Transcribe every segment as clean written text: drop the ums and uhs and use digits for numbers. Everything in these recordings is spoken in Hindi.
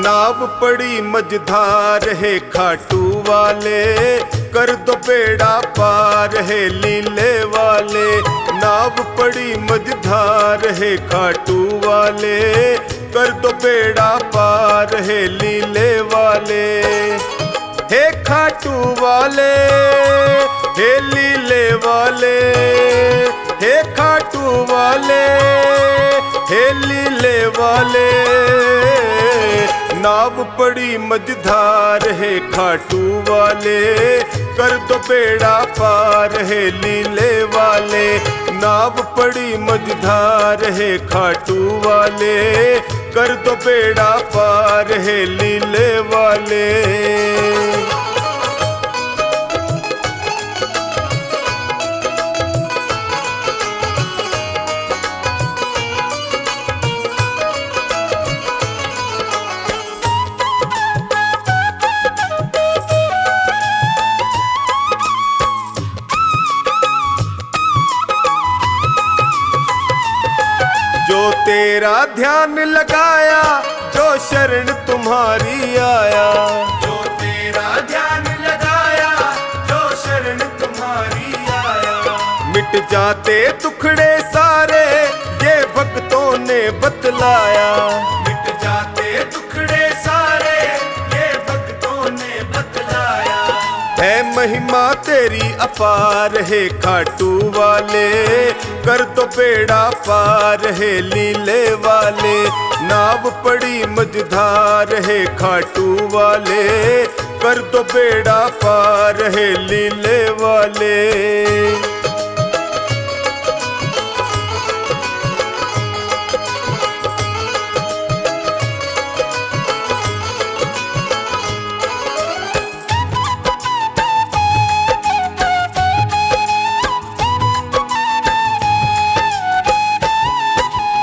नाव पड़ी मझधार है खाटू वाले, कर दो बेड़ा पार है लीले वाले। नाव पड़ी मझधार है खाटू वाले, कर दो बेड़ा पार है लीले वाले। हे खाटू वाले हे लीले वाले, हे खाटू वाले हे लीले वाले। नाव पड़ी मझधार है खाटू वाले, कर दो बेड़ा पार है लीले वाले। नाव पड़ी मझधार है खाटू वाले, कर दो बेड़ा पार है लीले वाले। जो तेरा ध्यान लगाया, जो शरण तुम्हारी आया। जो तेरा ध्यान लगाया, जो शरण तुम्हारी आया। मिट जाते दुखड़े सारे, ये भक्तों ने बतलाया। मिट जाते दुखड़े सारे, ये भक्तों ने बतलाया। है महिमा तेरी अपार है खाटू वाले, कर दो बेड़ा पार है लीले वाले। नाव पड़ी मझधार है खाटू वाले, कर दो बेड़ा पार है लीले वाले।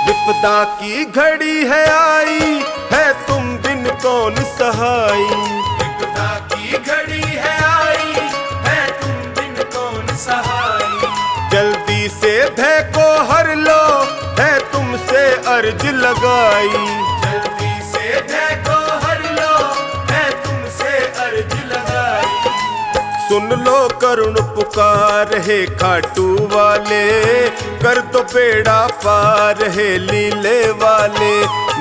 विपदा की घड़ी है आई, है तुम बिन कौन सहाई। विपदा की घड़ी है आई, है तुम बिन कौन सहाई। जल्दी से भय को हर लो, है तुमसे अर्ज लगाई। जल्दी से भय को हर लो, है तुमसे अर्ज लगाई। सुन लो करुण पुकार है खाटू वाले, कर दो बेड़ा पार है लीले वाले।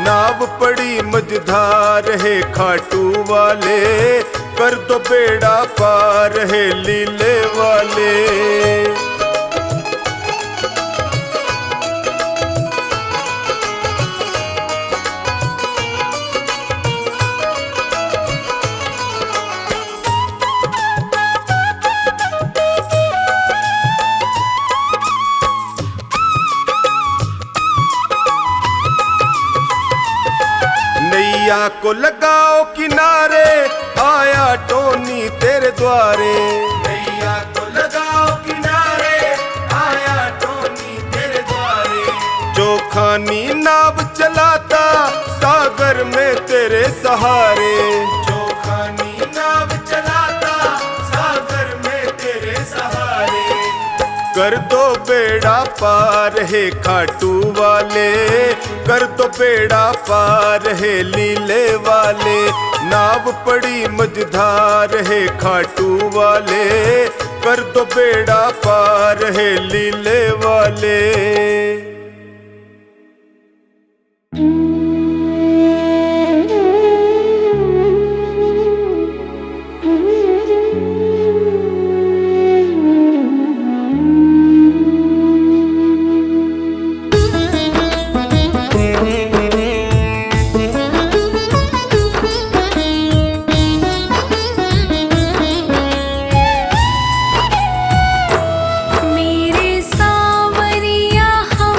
नाव पड़ी मझधार है खाटू वाले, कर दो बेड़ा पार है लीले वाले। नैया को लगाओ किनारे, आया टोनी तेरे द्वारे। नैया को लगाओ किनारे, आया टोनी तेरे द्वारे। जो खानी नाव चलाता, सागर में तेरे सहारे। जो खानी नाव चलाता, सागर में तेरे सहारे। कर दो बेड़ा पार है खाटू वाले, कर दो बेड़ा पार है लीले वाले। नाव पड़ी मझधार है खाटू वाले, कर दो बेड़ा पार है लीले वाले। मेरे सांवरिया हम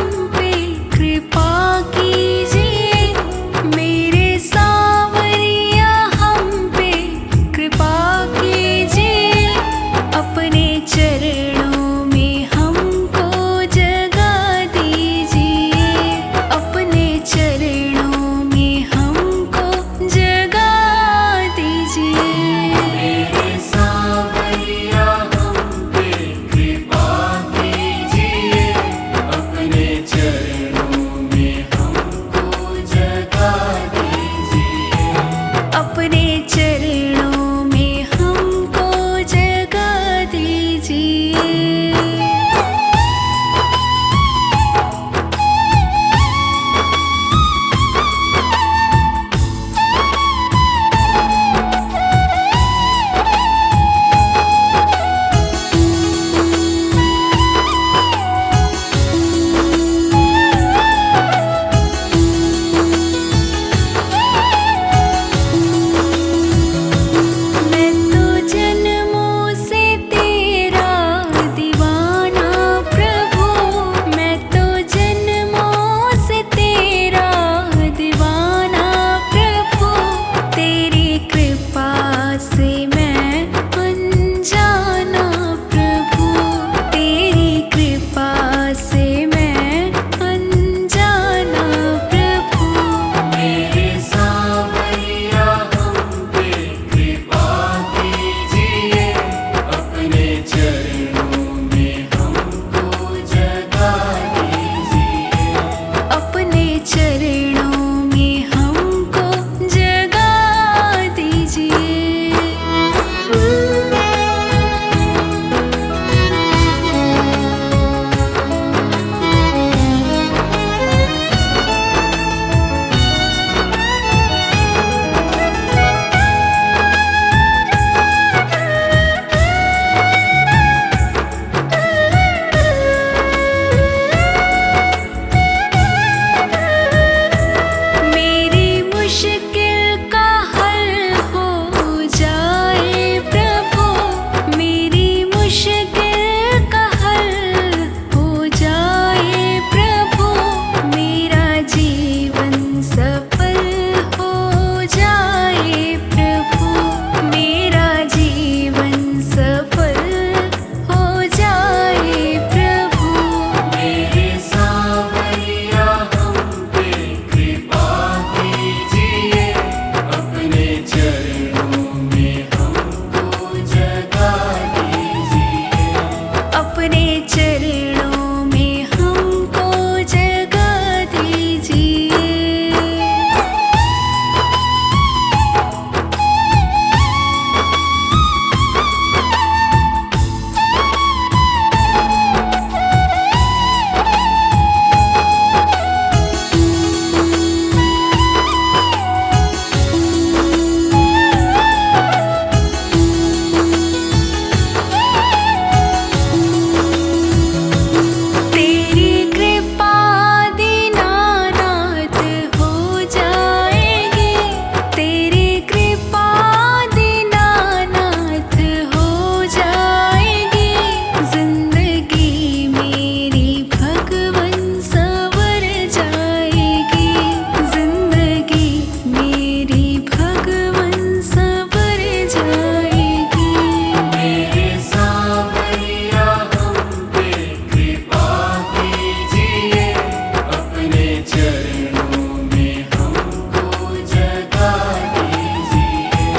चरणों में हमको जगा दीजिए,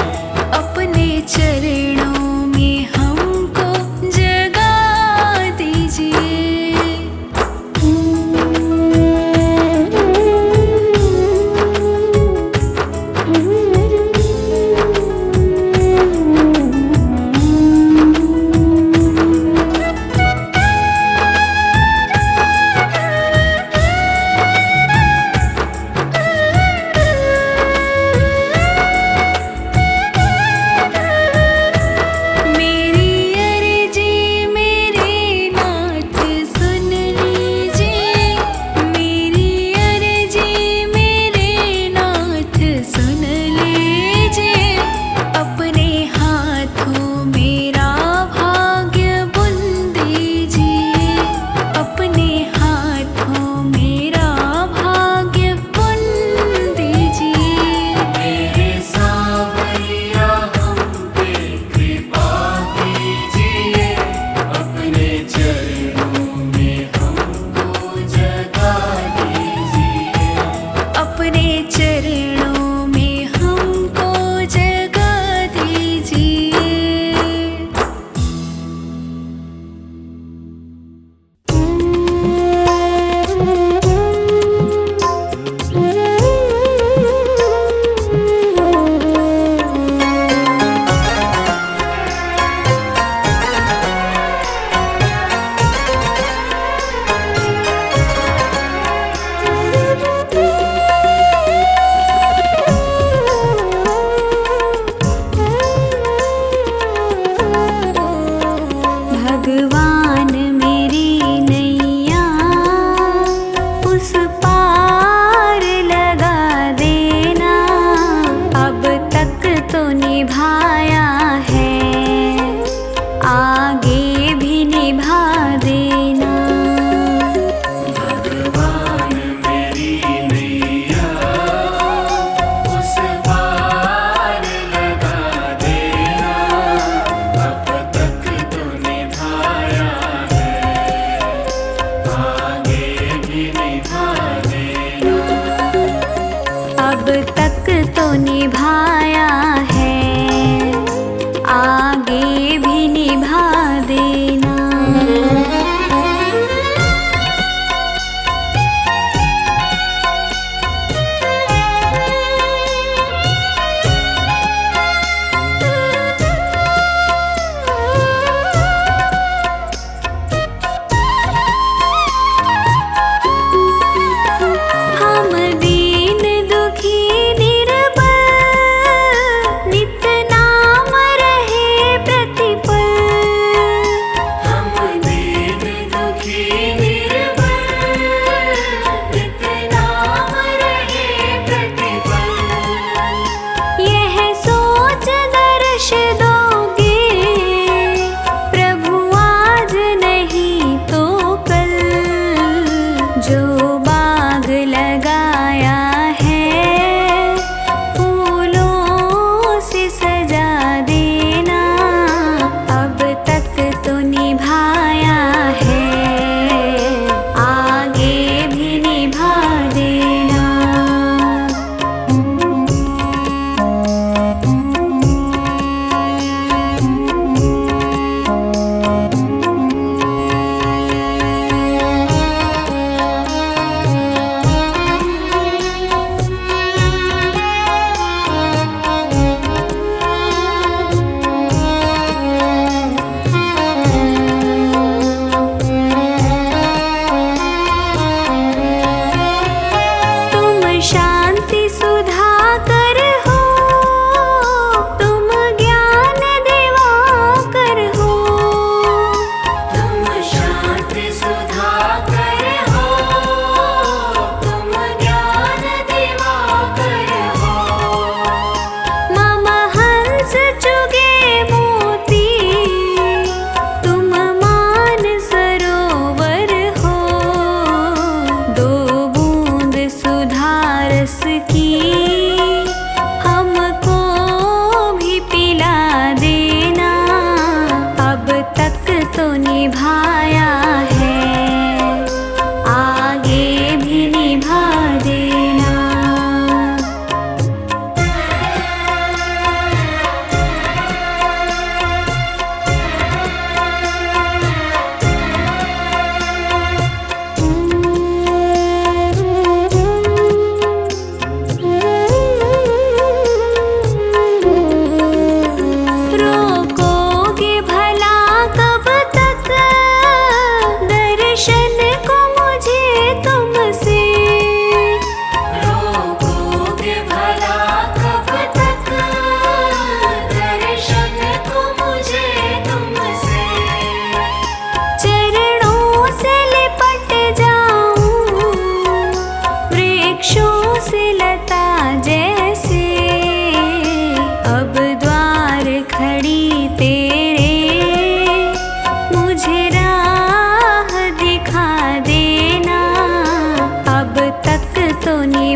अपने चरणों में हमको जगा दीजिए। मेरी अर्जी मेरे नाथ सुन लीजिए, मेरी अर्जी मेरे नाथ सुन लीजिए। अपने हाथों मेरा भाग्य बुन दीजिए, अपने हाथों मेरा भाग्य बुन दीजिए। मेरे सावरिया हम पे कृपा कीजिए, अपने चरणों में हमको जगा दीजिए, अपने चरणों में हमको जगा दीजिए। भगवान मेरी नैया उस पार लगा देना, अब तक तो निभाया है, आगे भी निभा देना। भगवान मेरी नैया उस पार लगा देना, अब तक तो निभाया है, आगे भी निभा देना, अब तक तो निभाया है, आगे भी निभा देना। हम दीन दुखी निर्बल नित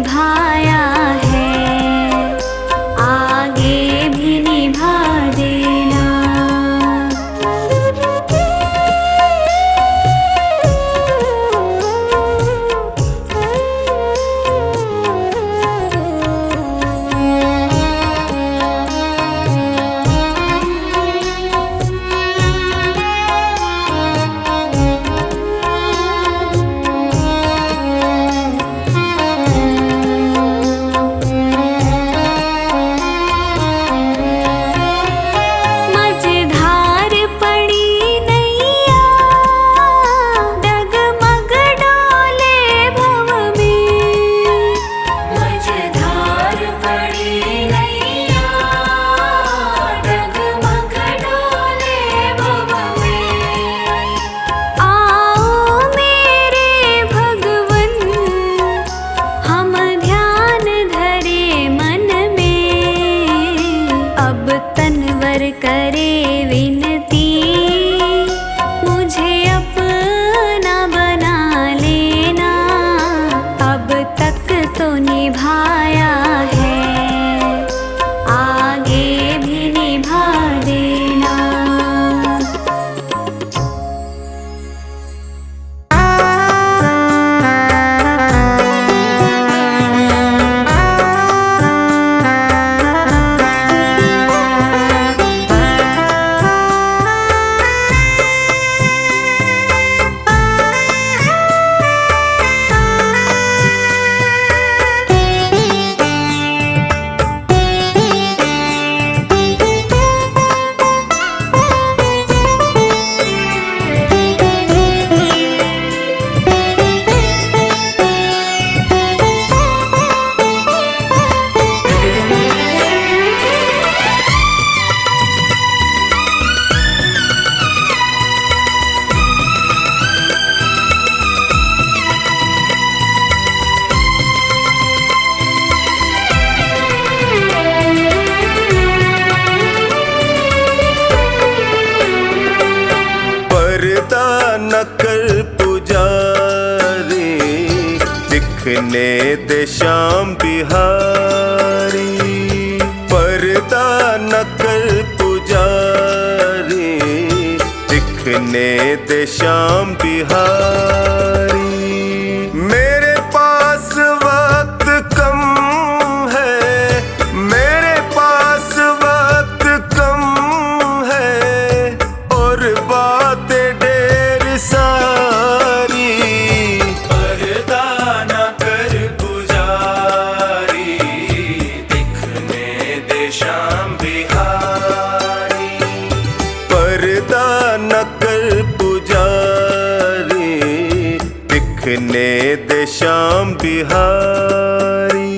निभाया है, आगे भी निभा देना। मझधार पड़ी नैया, डगमग डोले भव में। मझधार पड़ी नैया, डगमग डोले भव में। आओ मेरे भगवन, हम ध्यान धरे मन में। अब तनवर करे विनती, मुझे अपना बना लेना। अब तक तो निभाया है, आगे भी निभा देना। पर्दा न कर पुजारी, दिखने दे श्याम बिहारी। पर्दा न कर पुजारी, दिखने दे श्याम बिहारी। मेरे पास वक्त कम है, मेरे पास वक्त कम है, और बातें ढेर सारी। पर्दा न कर पुजारी, दिखने दे श्याम बिहारी। पर्दा न कर पुजारी, दिखने दे श्याम बिहारी।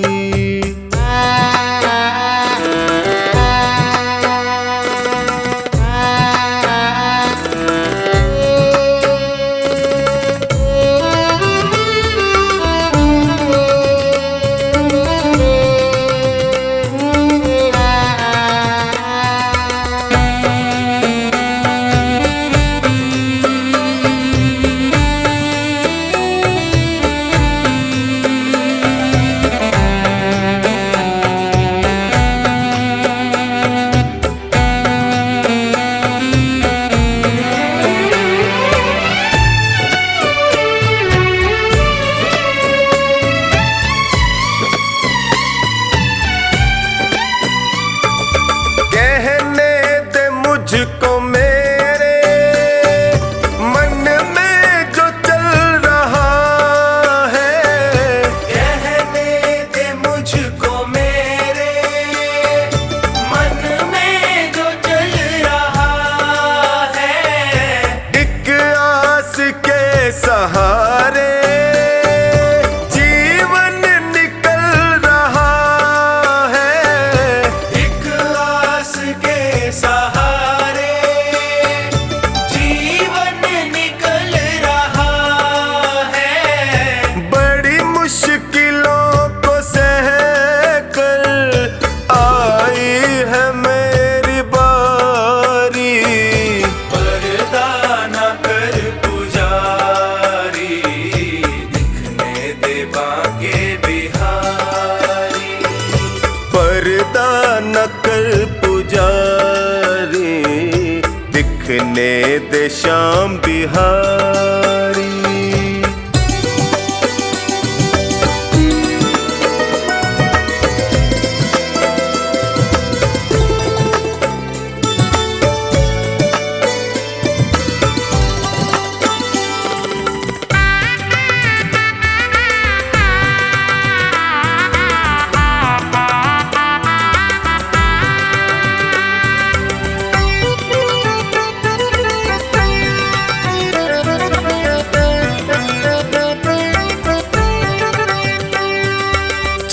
दिखने दे श्याम बिहारी।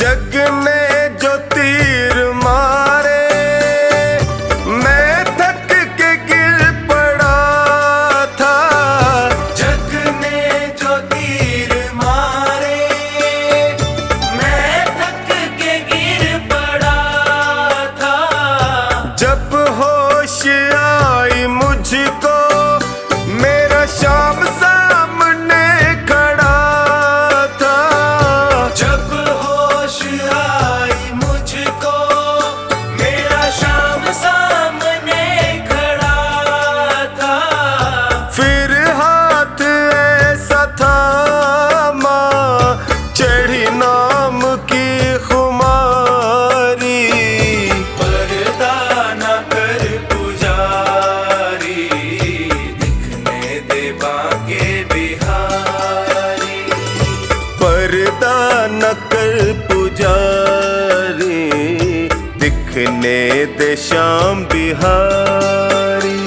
जग ने जो तीर मारे मैं थक के गिर पड़ा था। जग ने जो तीर मारे मैं थक के गिर पड़ा था। जब होश आई मुझको मेरा श्याम सामने खड़ा था। जब आई मुझको मेरा श्याम सामने खड़ा था। फिर हाथ ऐसा था माँ चढ़ी नाम की खुमारी। पर्दा न कर पुजारी दिखने दे बाके बिहारी। पर्दा न कर पुजारी दिखने दे श्याम बिहारी।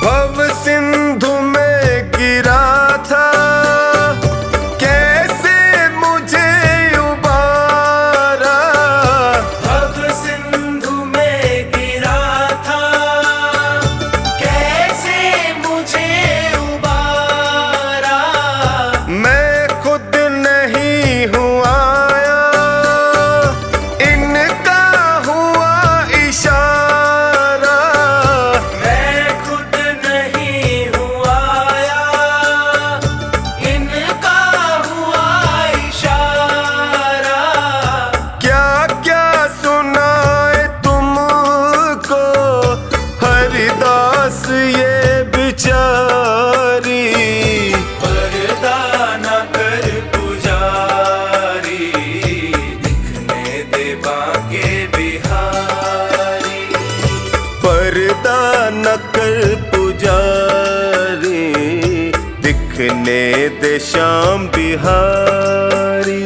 भव सिंधु में गिरा था कैसे मुझे उबारा। भव सिंधु में गिरा था कैसे मुझे उबारा। मैं खुद नहीं हूँ आया इनका हुआ इशारा। मैं खुद नहीं हूँ आया इनका हुआ इशारा। क्या क्या सुनाए तुमको हरिदास ये बिचारी। पर्दा न कर पुजारी दिखने दे बाके बिहारी। पर्दा न कर पुजारी दिखने दे श्याम बिहारी।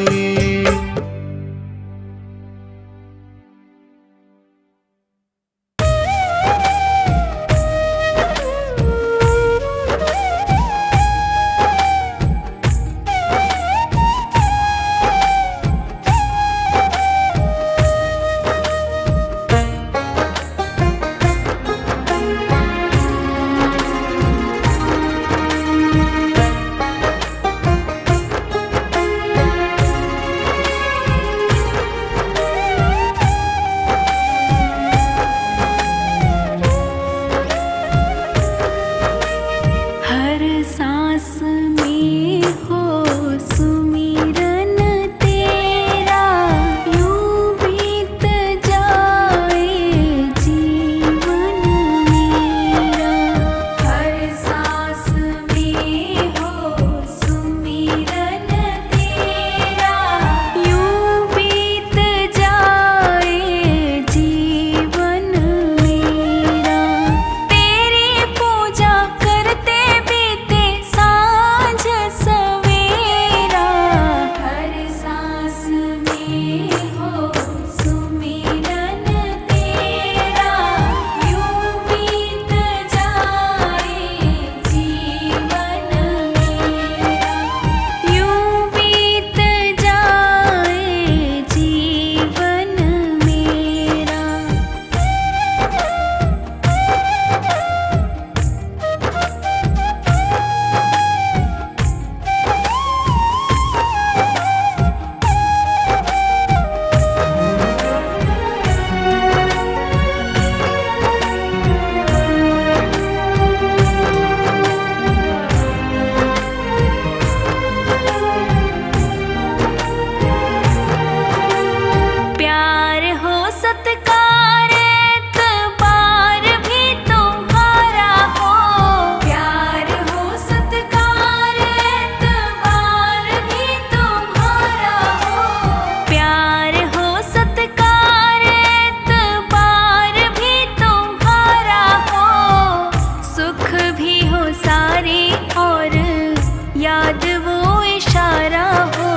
याद वो इशारा हो,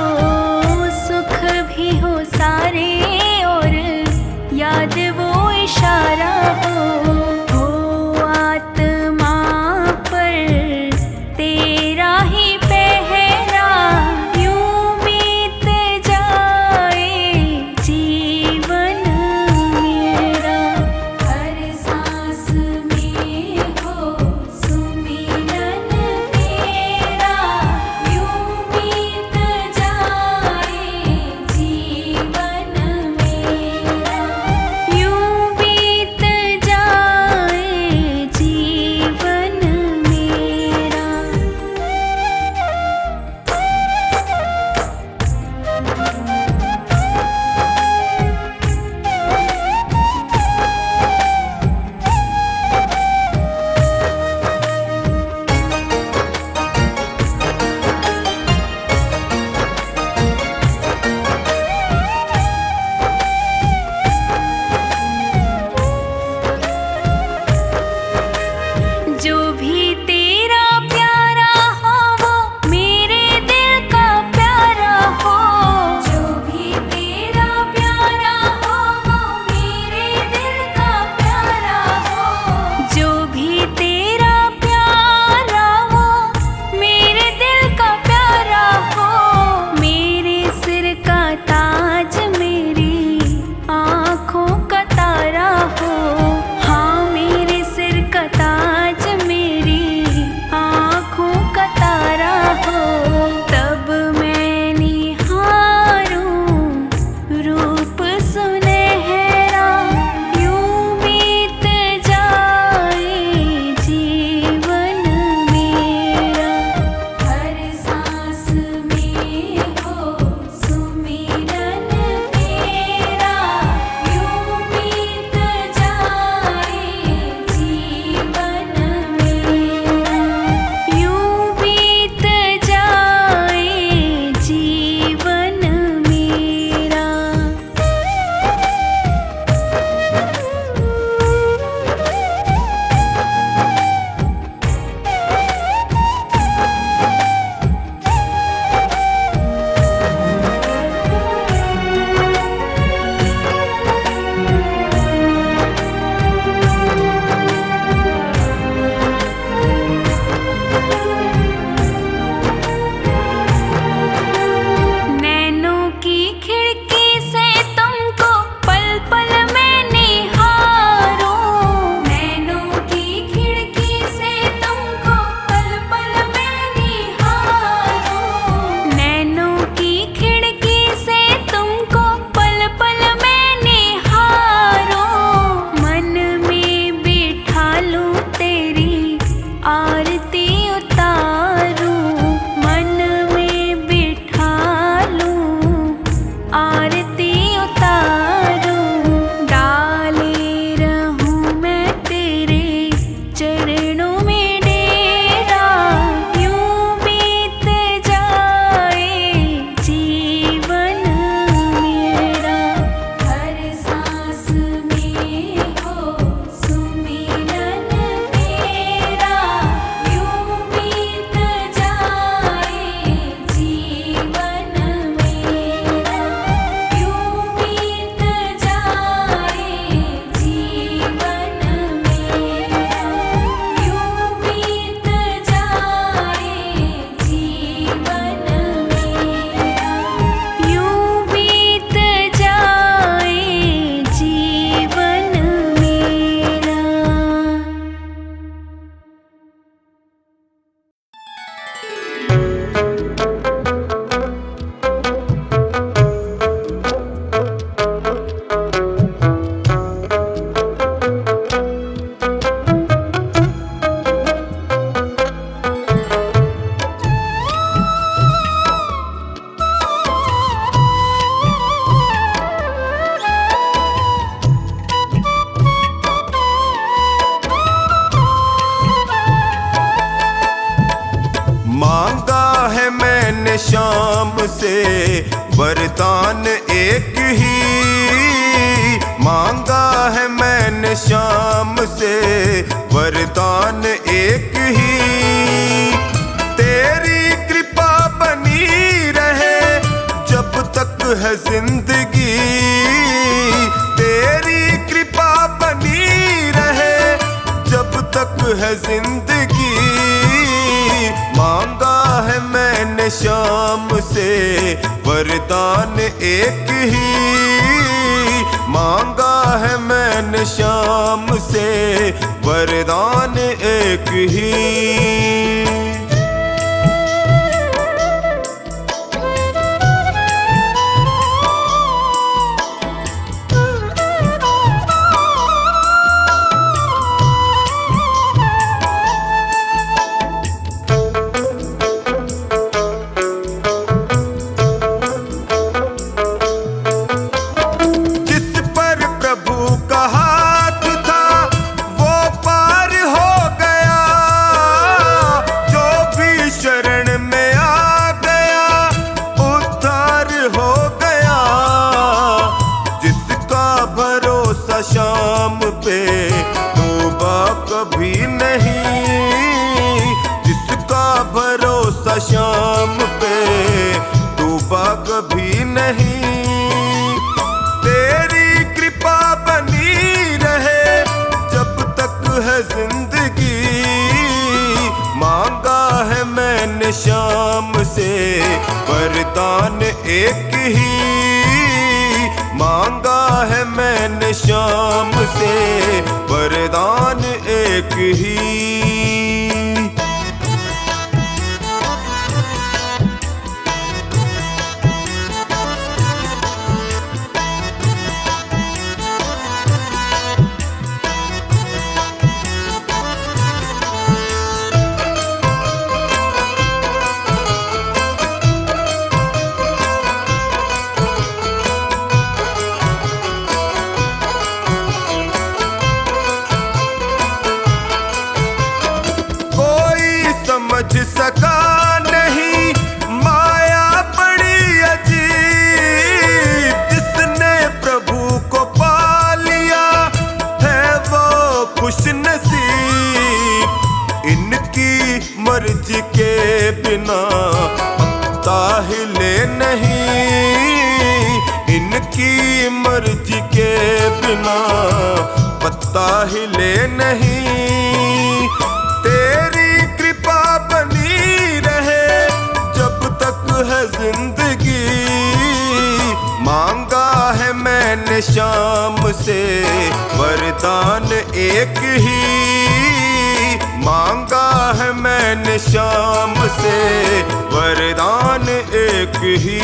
सुख भी हो सारे और याद वो इशारा हो आत्मा पर तेरा ही पहरा, यूं बीत जाए जीवन मेरा। हर सांस में हो सुमिरन तेरा, यूं बीत जाए जीवन मेरा, यूं बीत जाए जीवन मेरा। जो भी तेरा प्यारा हो वो मेरे दिल का प्यारा हो, जो भी तेरा प्यारा हो वो मेरे दिल का प्यारा हो, जो भी तेरा प्यारा हो मेरे दिल का प्यारा हो। मेरे सिर का ताज मेरी आँखों का तारा हो, हाँ मेरे सिर का ताज मेरी आँखों का तारा हो। तब मैं निहारूं रूप सुनहरा, यूं बीत जाए जीवन मेरा। हर सांस में हो सुमिरन तेरा, यूं बीत जाए जीवन मेरा, यूं बीत जाए जीवन मेरा। नैनों की खिड़की से तुमको पल पल मैं निहारूं, नैनों की खिड़की से तुमको पल पल मैं निहारूं, नैनों की खिड़की से तुमको पल पल मैं निहारूं। मन में बिठा लूं तेरी आरती उतारूं, मन में बिठा लूं आरती उतारूं। डाले रहूं मैं तेरे चरणों में डेरा, यूं बीत जाए जीवन मेरा। हर सांस में हो सुमिरन तेरा, यूं बीत जाए जीवन मेरा, यूं बीत जाए जीवन मेरा, यूं बीत जाए जीवन मेरा, यूं बीत जाए जीवन मेरा। मांगा है मैंने शाम से वरदान एक ही, मांगा है मैंने शाम से वरदान एक ही। तेरी कृपा है जिंदगी, तेरी कृपा बनी रहे जब तक है जिंदगी। मांगा है मैंने शाम से वरदान एक ही, मांगा है मैंने शाम से वरदान एक ही। शाम पे तौबा कभी नहीं, जिसका भरोसा शाम पे तौबा कभी नहीं। तेरी कृपा बनी रहे जब तक है जिंदगी, मांगा है मैंने शाम से वरदान एक ही, मांगा है मैंने शाम से वरदान एक ही। समझ सका नहीं माया बड़ी अजीब, जिसने प्रभु को पा लिया है वो खुश नसीब। इनकी मर्जी के बिना पत्ता हिले नहीं, इनकी मर्जी के बिना पत्ता हिले नहीं। तेरी कृपा बनी रहे जब तक है जिंदगी, मांगा है मैंने शाम से वरदान एक ही, मांगा है मैंने शाम से वरदान एक ही।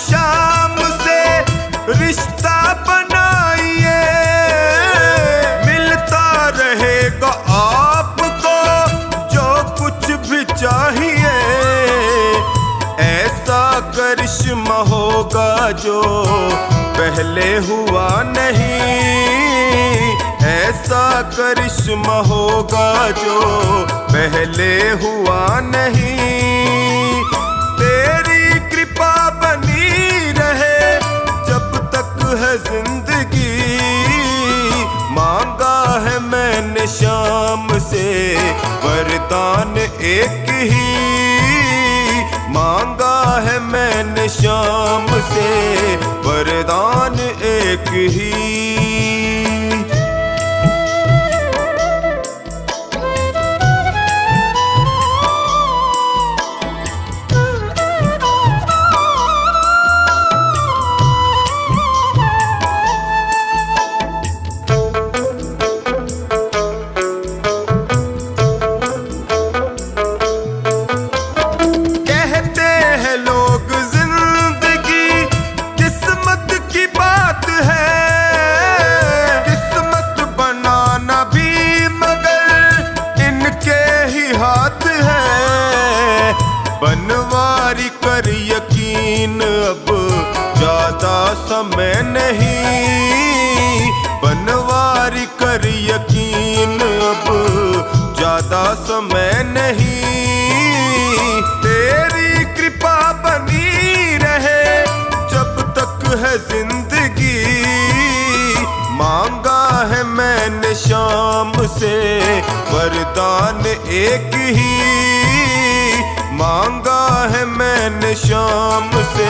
शाम से रिश्ता बनाइए, मिलता रहेगा आपको जो कुछ भी चाहिए। ऐसा करिश्मा होगा जो पहले हुआ नहीं, ऐसा करिश्मा होगा जो पहले हुआ नहीं। तेरी कृपा बनी रहे जब तक है जिंदगी, मांगा है मैंने शाम से वरदान एक ही, मांगा है मैंने शाम से वरदान एक ही। बनवारी कर यकीन यकीन, अब ज्यादा समय नहीं। बनवारी कर यकीन, अब ज्यादा समय नहीं। तेरी कृपा बनी रहे जब तक है जिंदगी। मांगा है मैंने शाम से वरदान एक ही। मांगा है मैंने शाम से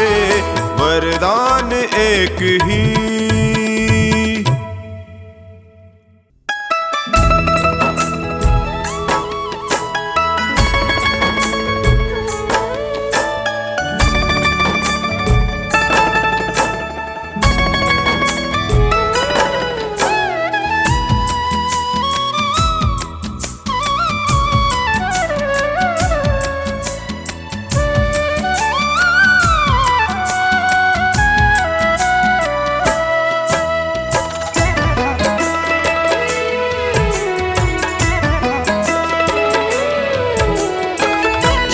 वरदान एक ही।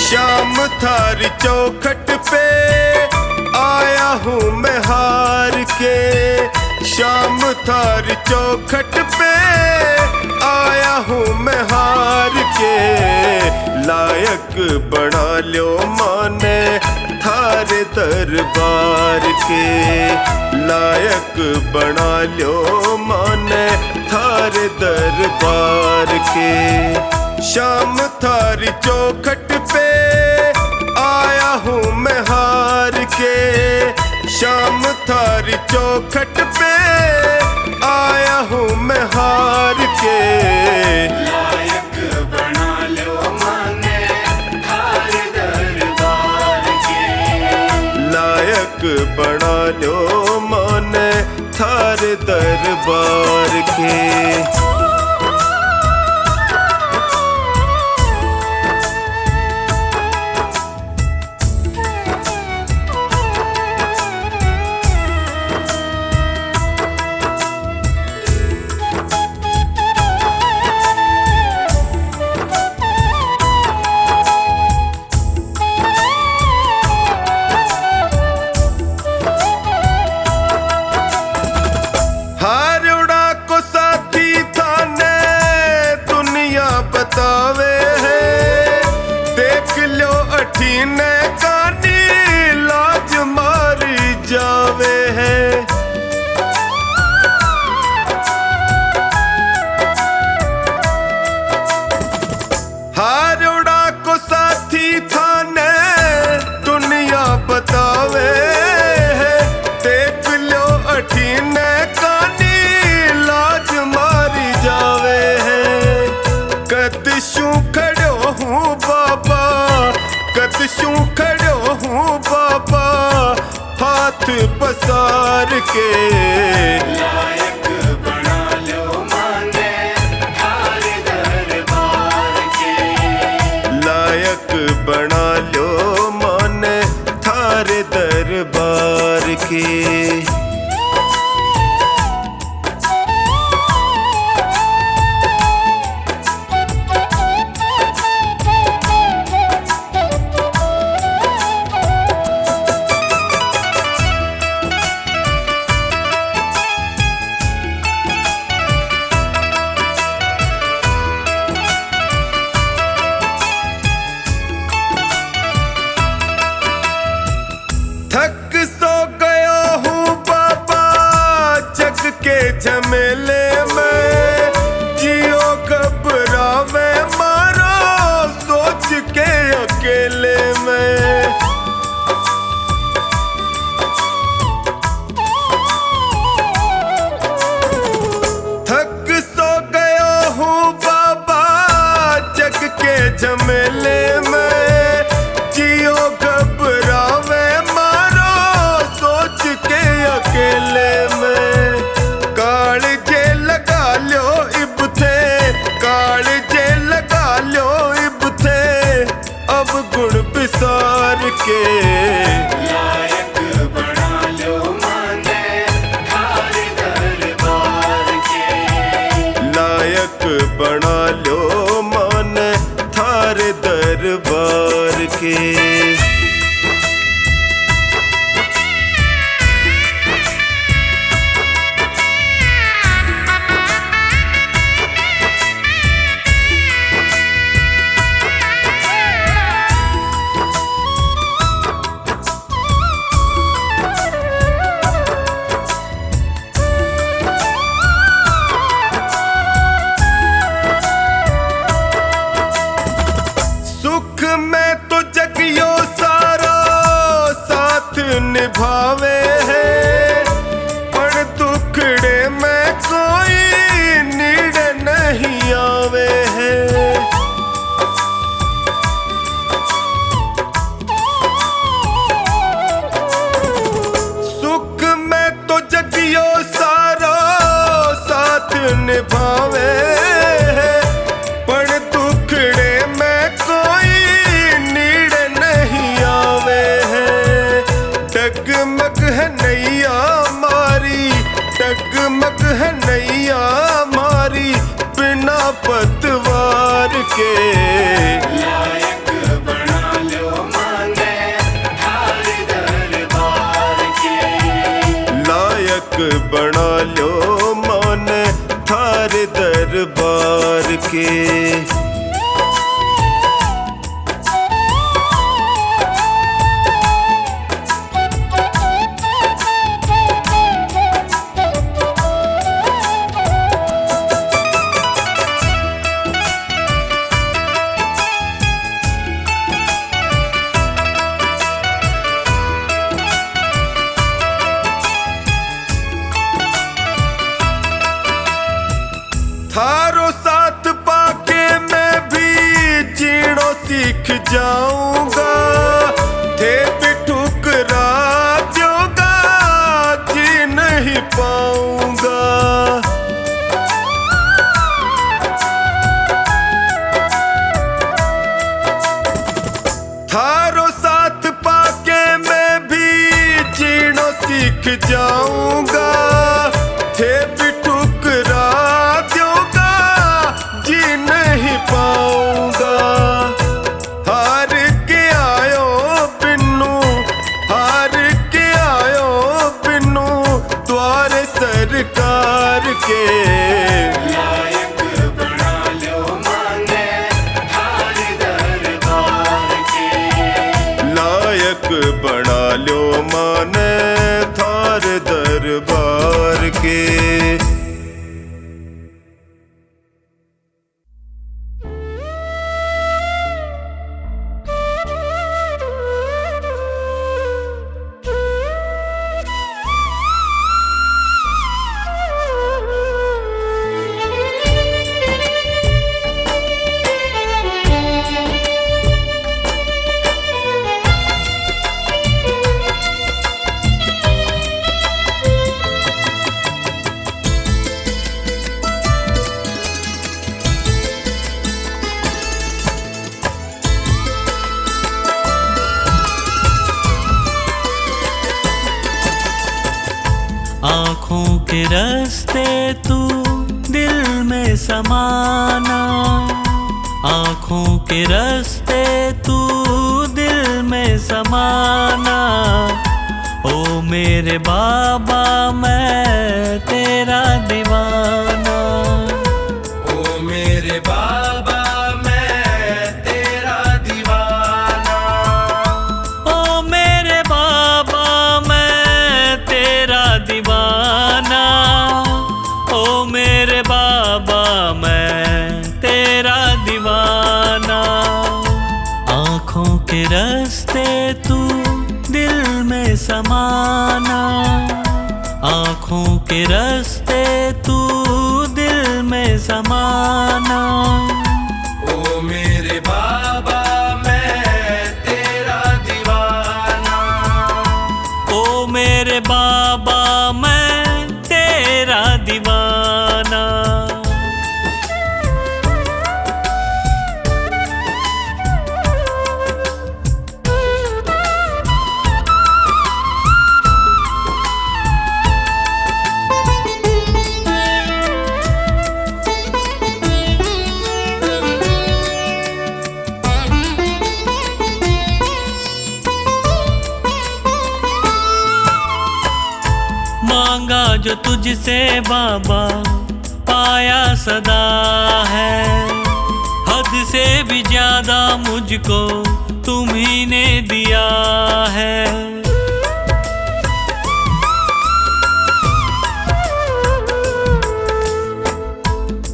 शाम थारी चौखट पे आया हूँ मैं हार के। शाम थारी चौखट पे आया हूँ मैं हार के। लायक बना लो माने थारे दरबार के। लायक बना लो माने थारे दरबार के। शाम थारी चौखट पे आया हूँ मैं हार के। शाम थारी चौखट पे आया हूँ मैं हार के। लायक बना लो माने थारे दरबार के। लायक बना लो माने थारे दरबार के। बतावे है देख लो अठीने कानी लाज मारी जावे है। हारोड़ा को साथी थाने दुनिया बतावे है देख लो अठीने कानी लाज मारी जावे है। कदशू खड़ो हूँ बाबा, कदशू खड़ो हूँ बाबा हाथ पसार के। लायक बना लो माने थारे दरबार के। लायक बना लो माने थारे दरबार के। थक सो गया हूँ बाबा जग के झमेले में। जियो घबरावे मारो सोच के अकेले में। थक सो गया हूँ बाबा जग के झमेले में। जियो घबरावे मारो सोच के अकेले में। कालजे लगा लो इब थे, कालजे लगा लो इब थे अब गुण बिसार के। लायक बना लो माने थारे दरबार के। लायक बना लो माने थारे दरबार के। तो जगियो सारा साथ निभावे है, पर दुखड़े में कोई नीड़ नहीं आवे है। सुख में तो जगियो सारा साथ निभावे है, पर दुखड़े में कोई नीड़ नहीं आवे है। डगमग है नैया मारी, डगमग है नैया मारी, बिना पतवार के। लायक बना लो माने थारे दरबार के। लायक बना लो माने थारे दरबार के। थारो साथ पाके मैं भी जीणो सीख जाऊंगा, थे भी ठुकरा दोगा जी नहीं पाऊंगा। थारो साथ पाके मैं भी जीणो सीख जाऊंगा, थे भी ठुकरा दोगा जी नहीं पाऊंगा। हार के आयो बिन्नू, हार के आयो बिन्नू द्वारे सरकार के। लायक बना लो माने थारे दरबार के। लायक बना लो माने थार दरबार के। आँखों के रास्ते तू दिल में समाना, आँखों के रास्ते तू दिल में समाना। ओ मेरे बाबा मैं तेरा दीवाना। ओ मेरे बाबा मैं तेरा दीवाना। ओ मेरे बाबा मैं तेरा दीवाना। ओ मेरे बाबा मैं तेरा दीवाना। आँखों के रास्ते तू दिल में समाना, आँखों के रास्ते तू दिल में समाना। ओ मेरे बाबा मैं तेरा दीवाना। ओ मेरे बाबा मैं तेरा दीवाना। मांगा जो तुझसे बाबा पाया सदा है, हद से भी ज्यादा मुझको तुम्ही ने दिया है।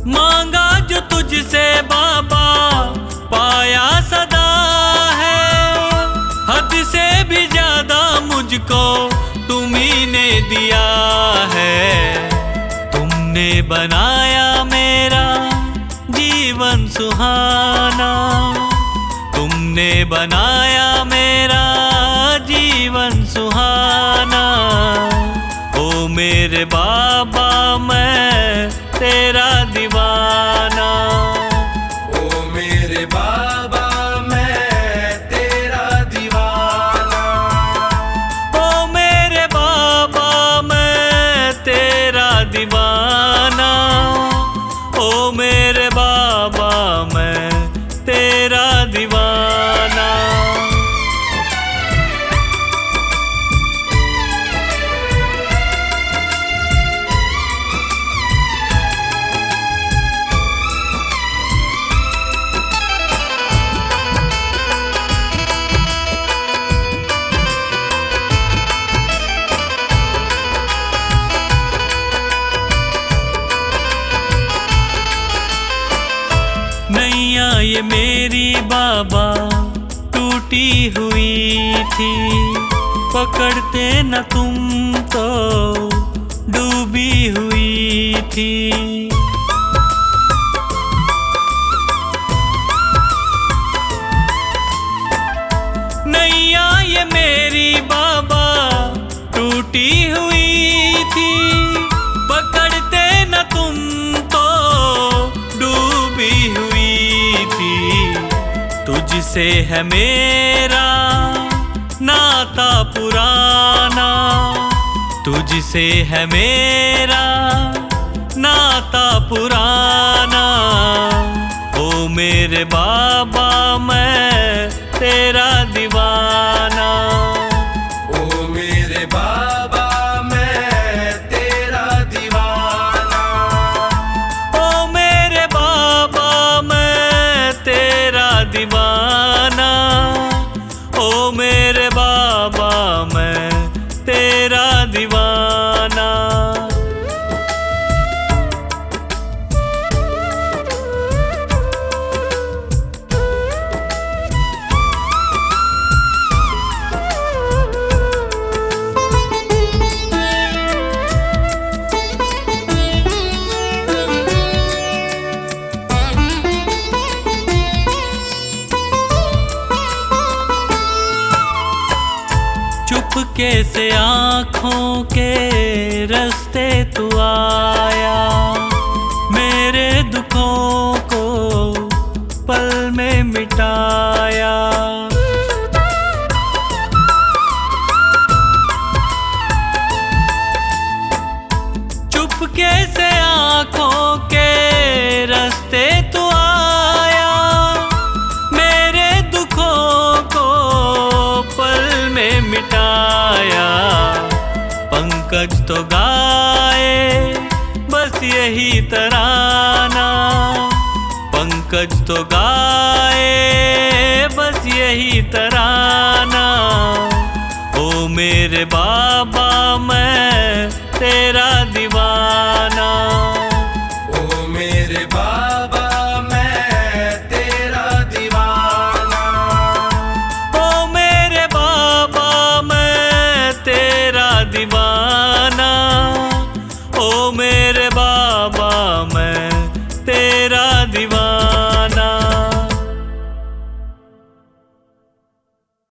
मांगा जो तुझसे बाबा पाया सदा है, मुझको तुम्ही ने दिया है। तुमने बनाया मेरा जीवन सुहाना, तुमने बनाया मेरा जीवन सुहाना। ओ मेरे बाबा मैं तेरा दीवाना। ओ मेरे बाबा मैं तेरा दीवाना। ओ मेरे बाबा मैं तेरा दीवाना। ओ मेरे बाबा मैं तेरा दीवाना। नैया ये मेरी बाबा टूटी हुई थी, पकड़ते न तुम तो डूबी हुई थी। नैया ये मेरी बाबा टूटी हुई थी, पकड़ते न तुम तो डूबी हुई थी। तुझसे है मेरा नाता पुराना, तुझसे है मेरा नाता पुराना। ओ मेरे बाबा मैं तेरा दीवाना। ओ मेरे बाबा मैं तेरा दीवाना। ओ मेरे बाबा मैं तेरा दीवाना। ओ मेरे बाबा मैं तेरा दीवाना। चुपके से आँखों के रास्ते तू आया, मेरे दुखों को पल में मिटाया। चुपके से आँखों के रास्ते तू आया, मेरे दुखों को पल में मिटाया। पंकज तो गाए बस यही तराना, पंकज तो गाए बस यही तराना। ओ मेरे बाबा मैं तेरा दीवाना। ओ मेरे बाबा मैं तेरा दीवाना। ओ मेरे बाबा मैं तेरा दीवाना।